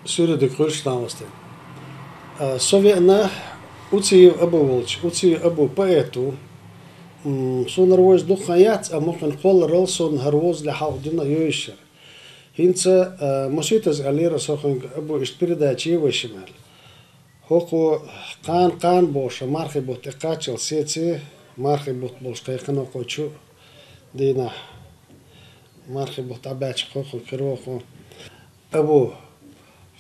Sürü de kırışlamasın. Sovyetna uci abu volç, uci abu paetu. Sonar voz dukhayat amokhan qol rolson harvoz lahawdina yoyshar. Hinца مسيتز алира сохан абу иштбирда чива шимал. Хоку قان боша мархи бот эқачил сети мархи бот бош кайхано қочу дина мархи бот абач хоху кироху абу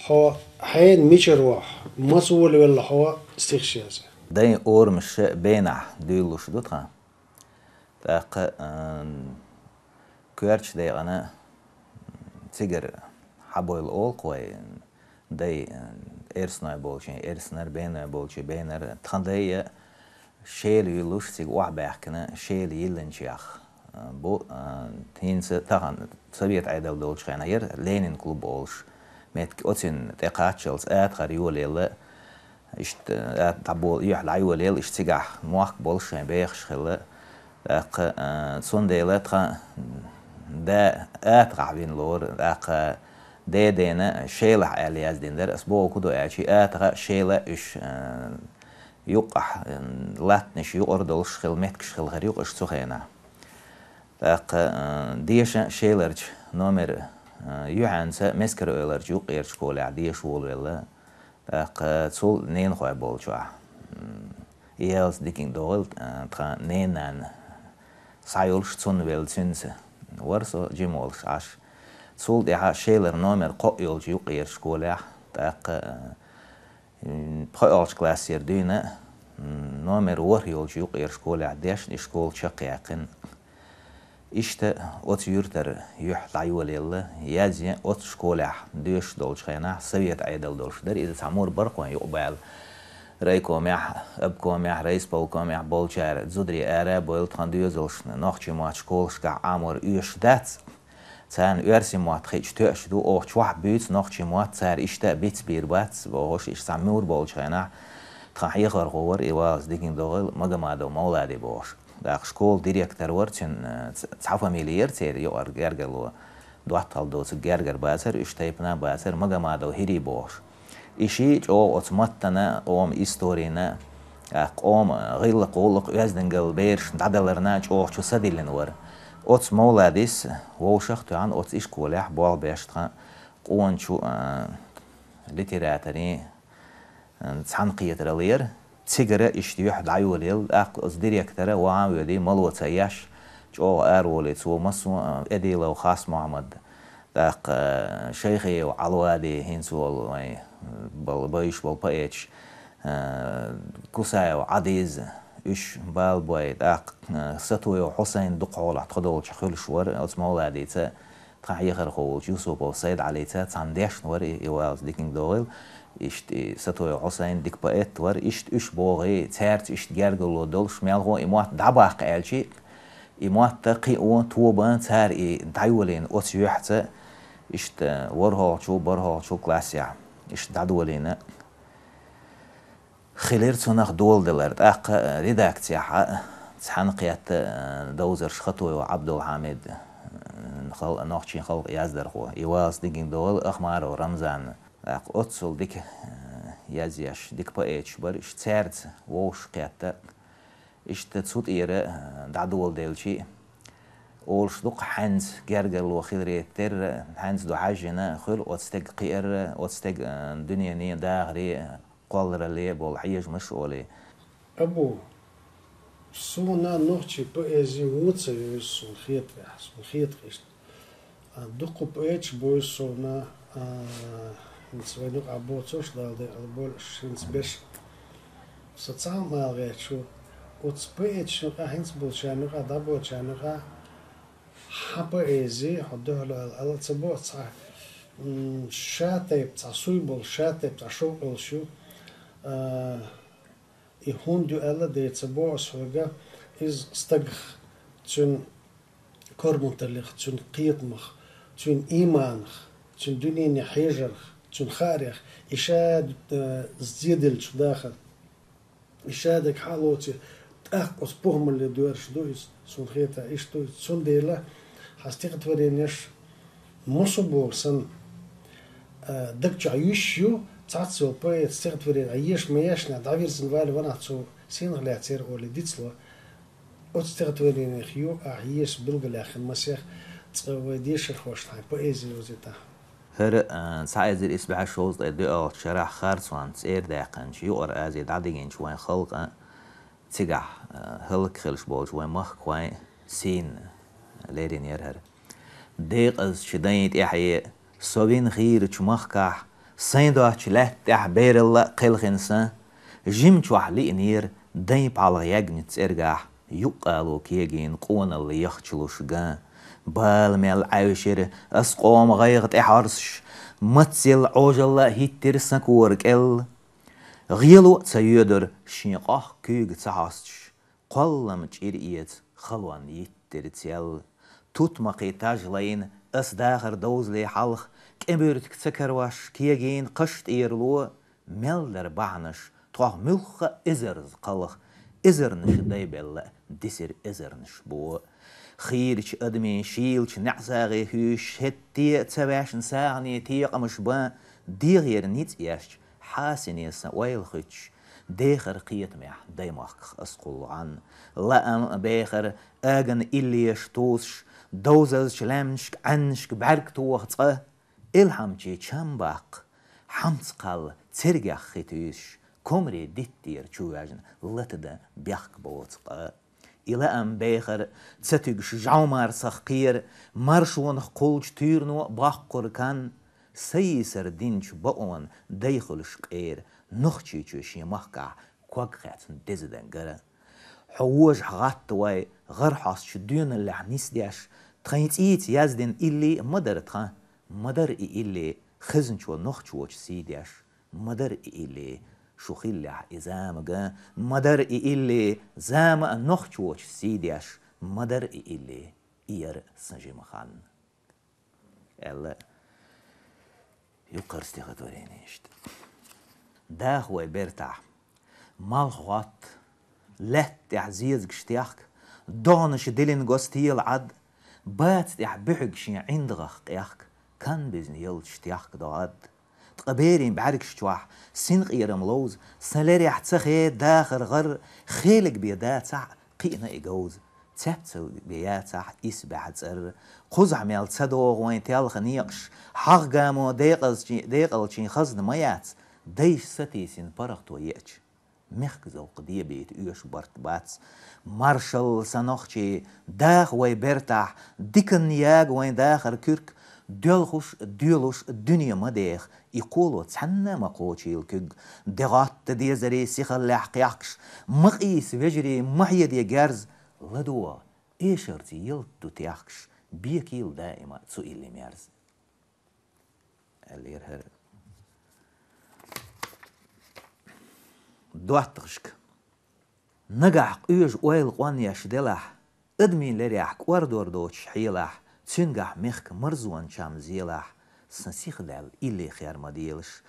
хо حين ميشروح مسؤول ولا هو استخشاز داي اور مش بينع ديلوش دوتها تاق كوارش داي انا تيجر حبويل اول قوي داي ارسناي بولشين ارسنر بينر بولشي بينر تخنداي شيل يلوش تيج وحباحكنا شيل يلنشيخ بو تينس تاغن سوفيت ايدل دولش خانا ير لينين كلوب اولش ميت اوتين تقاتشلز غريوليلا اشت تابول يح لايوليل اشتيغا موق بولشين بيخش خلا اق سونديلا تخا دا غابين لور اق دينا شيله الياز ديندر اسبو كدو اشي اتغا شيله اش يقح لاتنش يوردلش خل متكش خل غريق اش سخينا اق ديش شيلرج نومر يوحنسا مسكر اولرج يقيرش كولا ديش ولا اق سول نين خوي بولشوا يالس ديكين دول ترا نينان سايولش تون ويلسنس ورسو جيمولش اش سول دي شيلر نومر قويولج يقيرش كولا اق بخيولش كلاسير دينا نومر وريولج يقيرش كولا ديش نشكول شقيقن İşte ot yurtlar yuh layuvalilla yazı ot şkola düş dolçayna Sovyet aydal dolçlar idi samur barqon yuqbal raykomah abkomah reis polkomah bolchar zudri ara bolt xanduyozolshna noqchi mat şkolska amur üyşdat sen üersi mat xiç töş du och wah büt noqchi mat sar işte bit bir bat ve hoş iş samur bolçayna txahiqar qowar iwaz dikin dogil magamado mawladi boş داخل شكول ديريكتور ورتشن تعرف مليار تير يوار جرجلو دواتال دوس جرجر باسر اشتايبنا باسر مجمع دو هيري بوش إشي جو أتمتنا قوم إستورينا قوم غير قولق يزدنجل بيرش دادلرنا جو شو سديلن ور أتس مولاديس ووشخت عن أتس إيش كولاح بوال بيشتخا قوان شو ليتراتري تحنقية رلير تيجرة اشتيوح دعيوليل أق ديريكتورة وعامودي ملوت ياش جو أرولي تو مسو أديلا وخاص محمد أق شيخي وعلوادي هنسول بالبايش بالبايش كوساي وعديز إيش بالبايد أق ستوي وحسين دقول اعتقدوا شخيل شوار اسمه لادي تا تحيخر خو يوسف وسيد علي تا تنديش نور يواز ديكينج دويل إشت ستوي حسين ديك بقيت ور إشت إش بوغي تارت إشت جرجلو دولش مالغو إموات دباق ألشي إموات تقي أو توبان تار دايولين أتيوحت إشت ورها شو برها شو كلاسيا إشت دادولين خلير تناخ دول دلرت أق ريداكتيا تحنقيات دوزر شخطوي وعبد الحميد خل ناخشين خل يازدر خو يواز ديجين دول أخمار ورمزان أتصل ديك يازياش ديك بايش بار اشتارت ووش قيادة اشتتصوت إيرا دعدول ديلشي أولش دوق حنز جرجل وخيري تر حنز دو حاجنا خل واتستيق قير واتستيق دنيا ني داغري قالر لي بول حيج مشغولي أبو سونا نوتشي بأزي موتسا يسون خيط قشت دوق بايش بويسونا Zweinig abotosh da albol shins besh sotsam malgachu utspech shu hins bolchanu da bolchanu haba ezi hadolo al tsabotsa shatep tsasuy bol shatep tashol shu I hundu alla de tsabos hoga is stag tsun kormunterlich tsun qiytmach tsun imanach tsun dunin hijer تون خارج إشاد زيدل شو داخل إشادك حالوتي تأقص بهم اللي دوارش دويس سون خيتا إيش دويس سون ديلا حستيقت ورينيش مصبور سن دكتش عيشيو تعصو باي تستغفر عيش مياشنا دعير زنوال ونعصو سين غلا تير أولي ديتسلو أتستغفر خيو عيش بالغلاخ المسيح وديش الخوش تاعي بويزي وزيتا هر سعيد زي إسبع شوز دو شرح خارسوان تسير داقنش يقر أزيد عدينش وين خلق تيجح هلك خلش بولش وين مخ كوين سين ليرين يرهر ديق از شدينت يحيى سوين خير تشمخكح سيندوح تشلات تح بير الله قلخنسا جيم تشوح لينير ديب على يجن تسرجح يقالو كيجين قون اللي يخشلو شجان بالمال عايشر اسقوم غيغت احرسش متسل عوجل هيتر سكورك ال غيلو تسيدر شيقاح كيج تسحستش قلم تشيريت خلوان يتر تسيل توت مقيتاج لين اس داخر دوزلي حلخ كبرت كتكرواش كيجين قشت ايرلو ملدر بعنش طوح ملخ ازرز قلخ ازرنش دايبل ديسر ازرنش بو خيرش ادمي شيلش نعزاغي هوش هتي تسواشن ساغني تيق مش با ديغير نيت ياش حاسني سويل خيتش ديخر قيت مح ديماخ اسقل عن لأن بيخر اغن اللي يشتوش دوزز شلامشك عنشك بعرك توخصه الهمجي تشامباق حمسقال ترجع خيتوش كومري ديتير تشواجن لتدا بيخك بوتقه إلى أن بيخر تستيقش جعمار سخير مرشون قولج تيرنو باقر كان سيسر دينش بقون ديخلش قير نخشي تشي محكع كوكخات دزدن غرا حوج حغات واي غرحاس شدون اللي حنيس دياش تخيتيت يازدن إلي مدر تخان مدر إلي خزنشو نخشو سيدياش مدر إلي شو خيلح إزامجا مدر إلي زام نخشو سيدياش مدر إلي إير سنجم خان ألا يقرستي غدورينيشت دا هو بيرتاح مال خوات لت تعزيز گشتياك دونش دلين غستيل عد بات تح بحقشي عندغخ قياك كان بزن يلش تياك دواد تقبيرين بعرك شتواح سنق يرملوز سنلري احتسخي داخر غر خيلق بيدات سع قينا إيجوز تبتو بيات سع إسبح تسر قزع ميال تصدوغ وين تيالخ نيقش حق قامو ديقل چين خزن ميات ديش ستيسين برغتو يأتش مخك زوق دي بيت ايش برت باتس مارشال سنوخشي داخ وي بيرتاح ديكن ياغ وين داخر كيرك ديلوش الدنيا مديخ يقولوا تحنا مقوشي الكج دغات ديزري سيخل لحقيقش مقيس وجري محيد يجارز لدوا ايشرتي يلتو تيحكش بيكيل دائما سؤال لي ميارز اللي يرهر دواتغشك نجح ايش اويل قوان يشدلح ادمين لريحك وردور دوش حيلح تنجح مخك مرزوان شام زيلح سنسيخ دال إلي خيار مديلش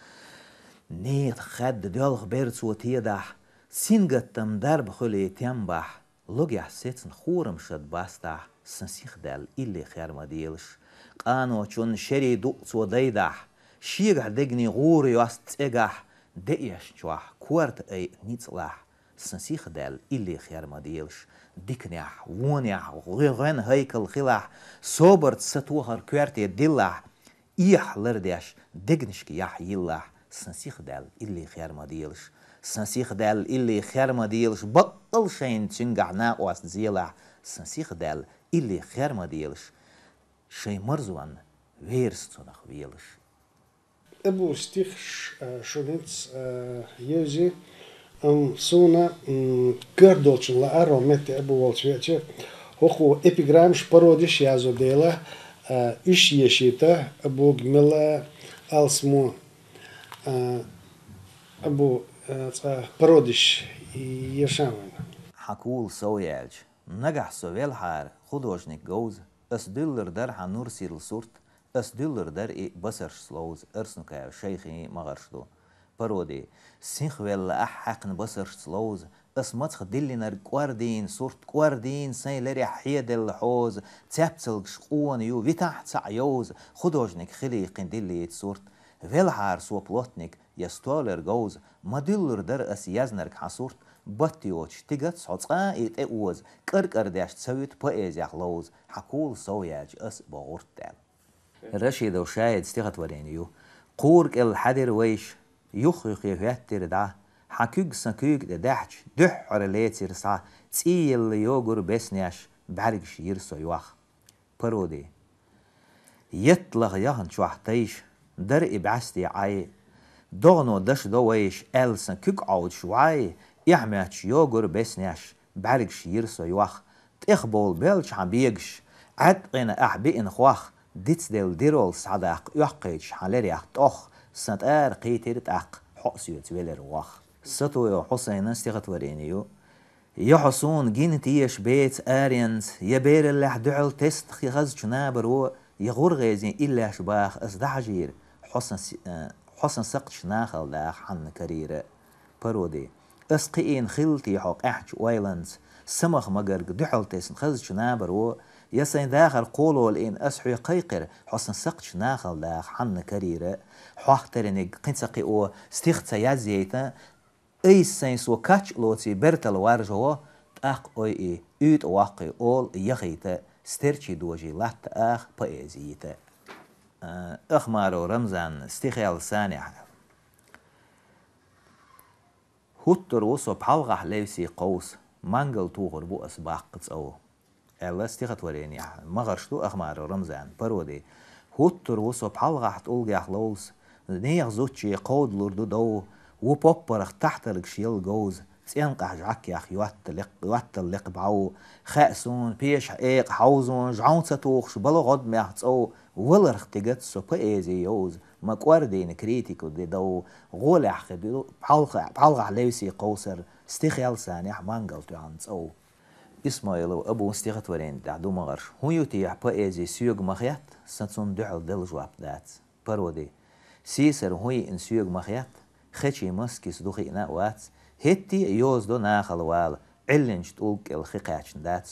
نيت خد دولغ بيرتسو تيدح سينغتم درب خلي تيمبح لوجح سيتن خورم شد باستح سنسيخ دال إلي خيار مديلش قانو چون شري دوقتو ديدح شيغح دقني غور يوست اجح دقيش چوح كورت اي نيتلح سنسيخ دال إلي خيار مديلش ديكنيح وونيح غيغن هيكل خلاح صوبرت ستوهر كوارتي ديلاح إيح لرديش دقنشك يح يلاح سنسيخ دال إلي خيار مديلش سنسيخ دال إلي خيار مديلش بقل شين تنقع ناقواس زيلاح سنسيخ دال إلي خيار مديلش شي مرزوان ويرستونخ ويلش أبو ستيخش شونيتس يوزي سونا كردولشن لا أرو متى أبو والشيء هو إبيغرامش باروديش يازو ديلا إيش يشيتا أبو جملا ألسمو أبو باروديش يشامن حكول سويالج نجح سويل حار خدوشنك جوز اس دولر در حنور سيرل صورت اس دولر در اي بسرش سلوز ارسنكا شيخي مغرشدو برودي سينخويل أحقن بسرش سلوز اس متخ دلينر قواردين صورت قواردين سين لري حيد الحوز تابتلش قوان يو ويتاح تعيوز خدوشنك خليقين دليت صورت Velhar so plotnik yastoler goes madiller der as yazner kasurt بطيوش تيجت صعصا إتأوز كركرداش تسويت بأيزيخ لوز حكول صوياج أس بغورتال الرشيد وشاهد استيغت ورينيو قورك الحدر ويش يخيخ يهتر دا حكوك سنكوك دحش دحر ليتر سا تيل يوغر بسنياش بعرقش يرسو يواخ برودي يطلق يهن شوحتيش در إبعستي عاي دغنو دش دويش ألسن كوك عود شوعاي يحميش يوغر بسنياش بعرقش يرسو يواخ تخبول بلش عبيقش عدقنا أحبئن خواخ ديتس ديل ديرول صداق يحقيش حالريح توخ سنتار قيتر تاق حقسيو تولر واخ ستو يو حسين استيغت ورينيو يحسون جينتيش بيت آرينز يبير اللح دعل تست خيغز جنابرو يغور غيزين إلا شباخ أصدحجير حسن سقط شناخل داخ حن كرير برودي اسقين خلتي حق احج وايلنز سمخ مقرق دعل تست خز جنابرو يسين داخل قولوا لإن أسحو قيقر حسن سقط ناخل داخ حن كريرة حوحترنق قنسقي او استيخت يزيتا اي سينسو كاتش لوتي برتل وارجو تاق اوي ايد واقي اول يخيتا سترچي دوجي لات اخ بأيزيتا اخمارو رمزان استيخيال سانح هوتر وصو بحلغح ليسي قوس مانجل توغر بو اسباق قصو الله استيغت وريني مغرشتو أخمار رمزان برودي هوتر وصو بحلغح تقولجح لوز نيغ زوتشي قود لردو دو وبوبرخ تحت الكشيل جوز تينقح جعكيخ يواتلق بعو خاسون بيش ايق حوزون جعون ستوخش بلو غد ميحتصو ولرخ تيجتسو بأيزي يوز مكواردين كريتيكو دي دو غولح خدو بحلغح ليسي قوسر استيخيال سانيح مانجلتو عنصو إسماعيل أبو استيغت ورين دعدو مغرش هو يتيح بأيزي سيوغ مخيات سنسون دعل دل جواب دات برودي سيسر هوي إن سيوغ مخيات خيشي مسكيس دوخي إنا وات هتي يوز دو ناخل وال علنج تولك الخيقاتش دات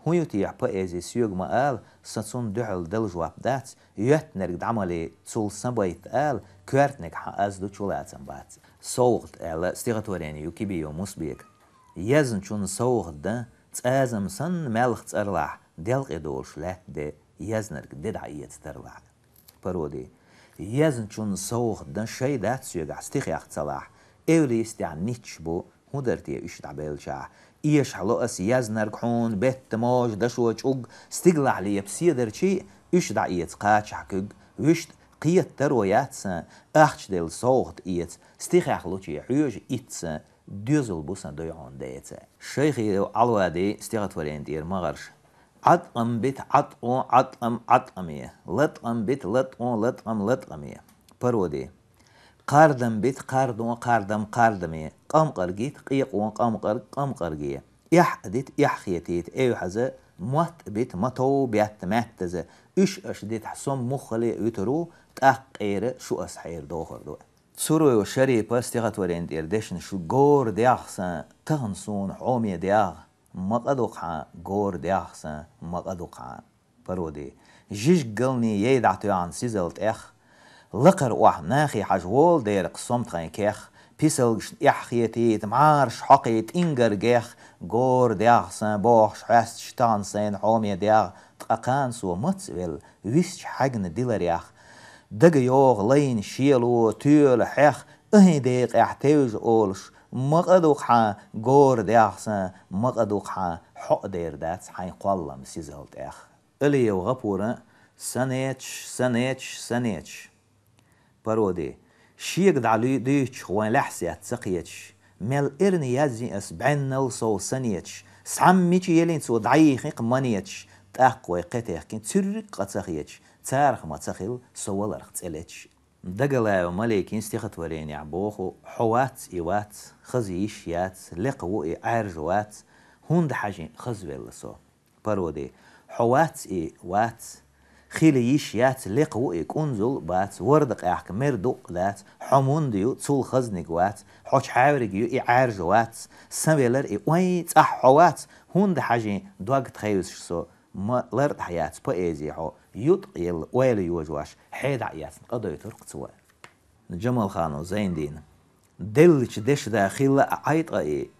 هو يتيح بأيزي سيوغ مقال سنسون دعل دل جواب دات يتنرق دعمالي تول سنبايت آل كوارتنك حقاز دو چولاتن بات صوغت آل استيغت ورين يوكي بيو مسبيك يزن چون صوغت ده تازم سن ملخ ترلع دلق ادولش لات دي يزنرك ددعية ترلع برودي يزن چون سوخ دن شي دات سيوغ استيخيخ تصلاح اولي استيع نيتش بو هدرتي اشتع بيلشع ايش حلو اس يزنرك حون بيت موج دشوش اوغ استيقلع لي بسيدر چي اشتع ايت قاتش حكوغ وشت قيت ترويات سن اخش ديل سوخت ايت استيخيخ لوچي حيوج ايت سن دوزل بوسن دويعون ديتا شيخي علوادي استيغت ورين دير مغرش عطقم بيت عطقو عطقم عطقمية لطقم بيت لطقو لطقم لطقمية برودي قاردم بيت قاردو قاردم قاردمية قمقر جيت قيقو قمقر قمقر جيه يحديت يحخيتيت ايو حزا موت بيت متو بيت ماتزا اش ديت حسوم مخلي يترو تاقير شو اسحير دوخر دو سورو وشري باستيغت ورين دير ديشن شو غور دياخسن تغنسون عومي دياغ مقدوقها غور دياخسن مقدوقها برودي جيش قلني يدعتو عن سيزلت اخ لقر واح ناخي حجوول دير قصمت غين كيخ بيسلغش احخيتيت معارش حقيت انجر جيخ غور دياخسن بوخش حست شتان سين عومي دياغ تقاقان سو متسويل ويسش حقن ديلرياخ دق يوغ لين شيلو تيول حيخ اهي ديق احتوج اولش مقدوقها غور دياخسن مقدوقها حق دير دات حين قوالم سيزلت اخ الي وغبورا سنيتش برودي شيق دعلي ديش وين لحسيات سقيتش مل ارني يزي اس بعنل سو سنيتش سعميش يلين سو ضعيخي قمانيتش تاقوي قتيخ كين تسرق قتسخيتش تارخ ما تخيل سوال رخت إليش دقلا ومليكين استيخت وريني عبوخو حوات إيوات خزيش يات لقو عرجوات هون دحاجين خزويل لسو برودي حوات إيوات خيليش يات لقو كونزل بات وردق احك مردق دات حمون ديو تول خزنقوات حوش حاوريو عرجوات سويلر ويت حوات هون دحاجين دوغ تخيوش سو ما لرد حيات بأيزي حو يطقيل ويلي يوجواش حيد عيات قضي ترق سواء جمال خانو زين دين دلش دش داخل عيط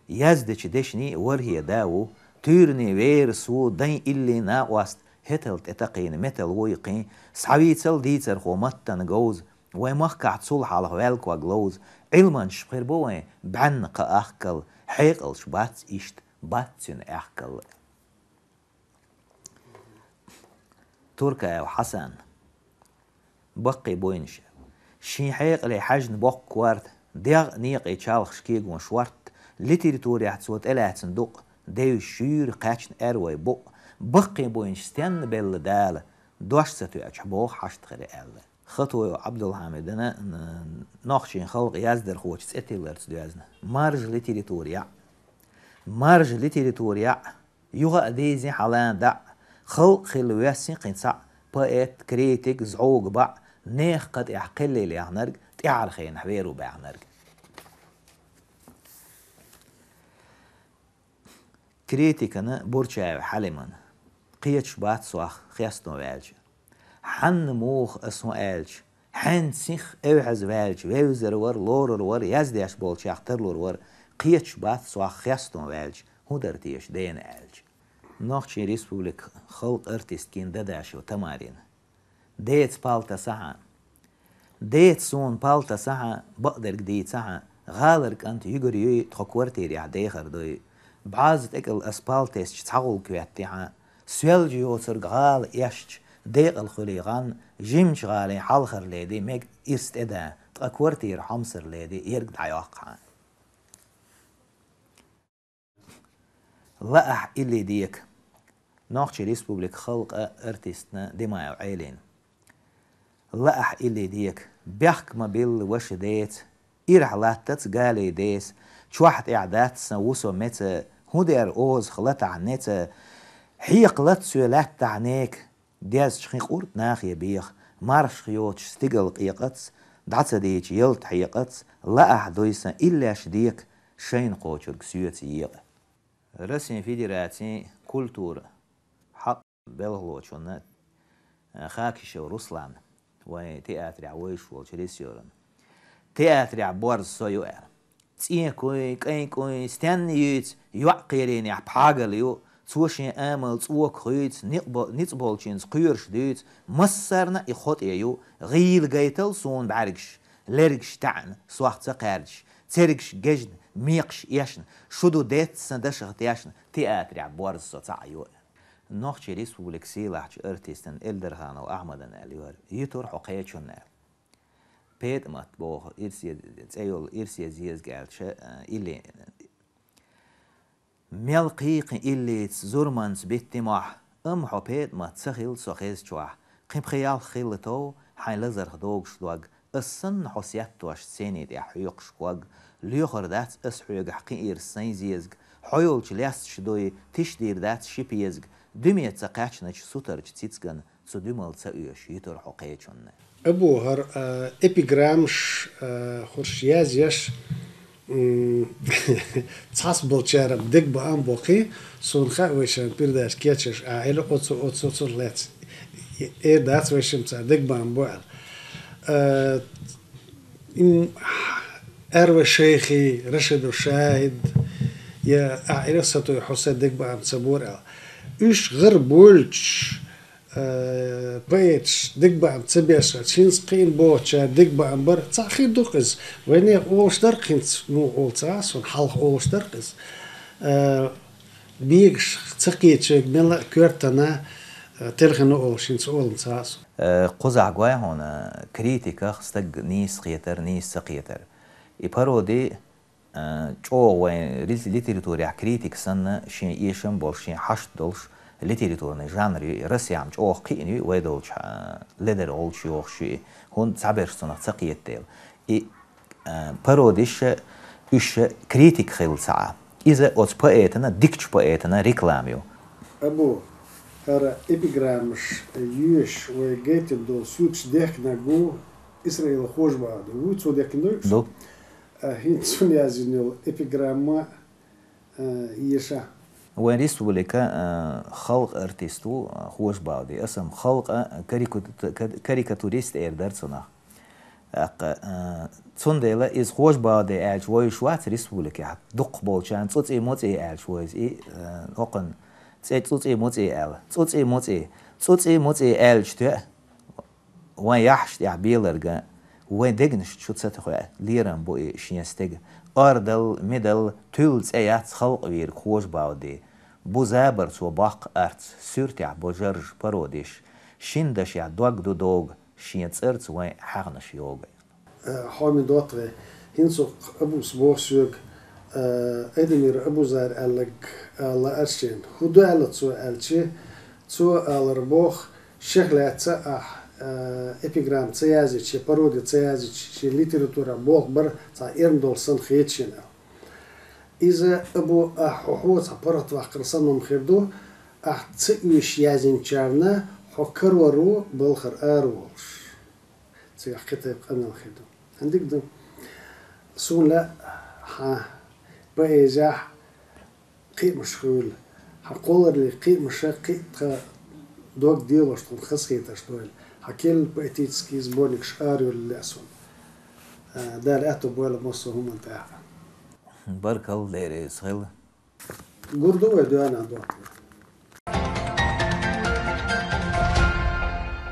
يزدش دشني ورهي داو تورني وير سو دين اللي ناقوست هتل تتقين متل ويقين سعويتل ديتر خو متن جوز ومخكع تصلح على هوالك وجلوز علما شبخير بوين بعنق أخكل حيقلش بات إشت باتن أخكل تركيا وحسن بقي بوينش شي حيق لي حجن بق كوارت ديغ نيق يتشالخ شكيق وشوارت لتريتوري حتسوت إلا صندوق ديو شير قاتشن أروي بقي بوينش ستن بل دال دوش ستو أجحبوخ حشت خري ألا خطوة عبد الحميد أنا ناخشين خلق يزدر خوش ستيلر تدوزنا مارج لتريتوريا يوغا ديزي حالان دع خلق خلوياسين قنصع بقيت كريتيك زعوق بع نيخ قد احقلي لي عنرق تعرخين حبيرو بعنرق كريتيك أنا بورشاوي حليمان قيتش بات سواخ خيستو والج حن موخ اسمو والج حن سيخ اوعز والج ويوزر ور لور ور يزديش بولش يختر لور ور قيتش بات سواخ خيستو والج هو درتيش دين والج نوخشي ريسبوبليك خلق ارتست كين دداش وتمارين ديت بالتا ساعة ديت سون بالتا ساعة بقدر جديد ساعة غالرك أنت يجري تخكورتي ريح ديخر دوي بعازت اكل اسبالتيس تحول كواتيها سويلجي يوتر غال يشج ديق الخليغان جيمش غالي حالخر ليدي ميك إست إدا تخكورتي رحمسر ليدي يرقد عياقها لأح إلي ديك ناخشي ريسبوبليك خلق ارتستنا دماء وعيلين لأح إلي ديك بيحك ما بيل وش ديت إيرح لاتت قالي ديس شواحت إعداد سنوسو متى هودير أوز خلط عنيت حيق لتسو لات عنيك ديز شخيق أورت ناخي بيخ مارش خيوتش ستيقل قيقتس دعتس ديش يلت حيقتس لأح دويسا إلا شديك شين قوشرك سيوتي يغ رسم فيدراتي كولتور حق بلغلوشون خاكش ورسلان وتياتري عويش والشريسيورن تياتري عبورز سويوال تسيه كوي كاين كوي ستانيوت يوقيرين يحبحاقليو توشين امل توك خيت نيتبولشينز قيرش ديت مصرنا يخوت ايو غيل جايتل سون بعرقش لرقش تعن سواخ تقارش ترقش ججن ميقش يشن شدو ديت سندش غتياشن تياتري عبورز سوتايو نوخشي ريسبوبليك سيلاحش ارتيستن إلدرهان وأحمدن اليور يتور حقيقشون بيت مات بوخ إرسي زيز قالش إلي ملقيق إلي زورمانس بيتماح حو بيت مات سخيل سخيز شواح قيم خيال خيلتو حين لزر خدوغ شلوغ السن حسياتوش سيني دي حيوق شواغ ليوخر دات اسحيوغ حقين إرسين زيزغ حيولش لياس شدوي تشدير دات شيبيزغ دمية تقاچنچ سوترچ تيتسغن سو دمل تسويش يتر حقيقشون أبو هر إبيغرامش خرشياز يش تحس بالشارب دق بأم بوقي سون خا ويشن بيرداش كيتشش عائلة أوتسو لات إيه دات ويشن تاع دق بأم بوعل إن أروى شيخي رشد وشاهد يا عائلة ستو حسين دق بأم تسبور إيش غير بولش بيتش دق بأم تبيش شينس قين بوتشا دق بأم بر تاخي دوقز ويني أولش درقينت مو أولتاس ونحلق أولش درقز بيكش تقيتش ملا كورتنا تلخنو أولشينس أولمتاس قزع قوي هنا كريتيكا خستق نيس قيتر نيس سقيتر يبارودي جو وين ليتراتوريا كريتيك سنة شين إيشن بولشين حشت دولش ليتراتورنا جانري رسي عم جو قيني ويدولش لدر أولش يوخشي هون تعبير سنة سقيت ديل باروديش إيش كريتيك خيل ساعة إذا أوت بقيتنا ديكش بقيتنا ريكلاميو أبو هرا إبيغرامش يوش وجيت دول سوتش ديكنا جو إسرائيل خوش بعد ويتسو ديكنا هين يازينو إبيغراما يشا وين ريسبوبليكا خلق ارتستو خوش باودي اسم خلق كاريكاتوريست اير درسنا صندلا إز خوش بعده ألش ويش وات رسولك يعني دق بولشان تصي موتي ألش ويز إيه أقن تصي موتي أل تصي موتي ألش تأ وين يحش يا بيلرجا وين دقنش شو تستخوي ليران بوي شينستج أردل مدل تولز أيات خلق وير خوش بعده بوزابر سو باق أرت سورتع بوجرج بروديش شندش يا دوغ دو دوغ شينت أرت وين حغنش يوغ حامي دوتغي هنسوق أبو سبوع سوق أدمير أبو زار ألق الله أرشين خدو ألا تسو ألشي تسو ألربوخ شغلة تسأح إبيغرام تسيازي شي بارودي تسيازي شي ليتراتورا بوغ بر تا إرندول سن خيتشين إذا أبو أحوحوت برات وقرصان مخيردو أح تسئوش يازين شارنا حكر ورو بالخر آروش تسيح كتاب قمنا مخيردو عندك دو سون لا ها بأيزاح قي مشغول حقول اللي قي مشاقي دوك ديوش تون خسخيتاش دويل حكيل بأتيتسكيز بونك شاريو اللي أسون دار أتو بولا مصو هم انتاع بارك الله ديري سهل قردو ودوانا دوك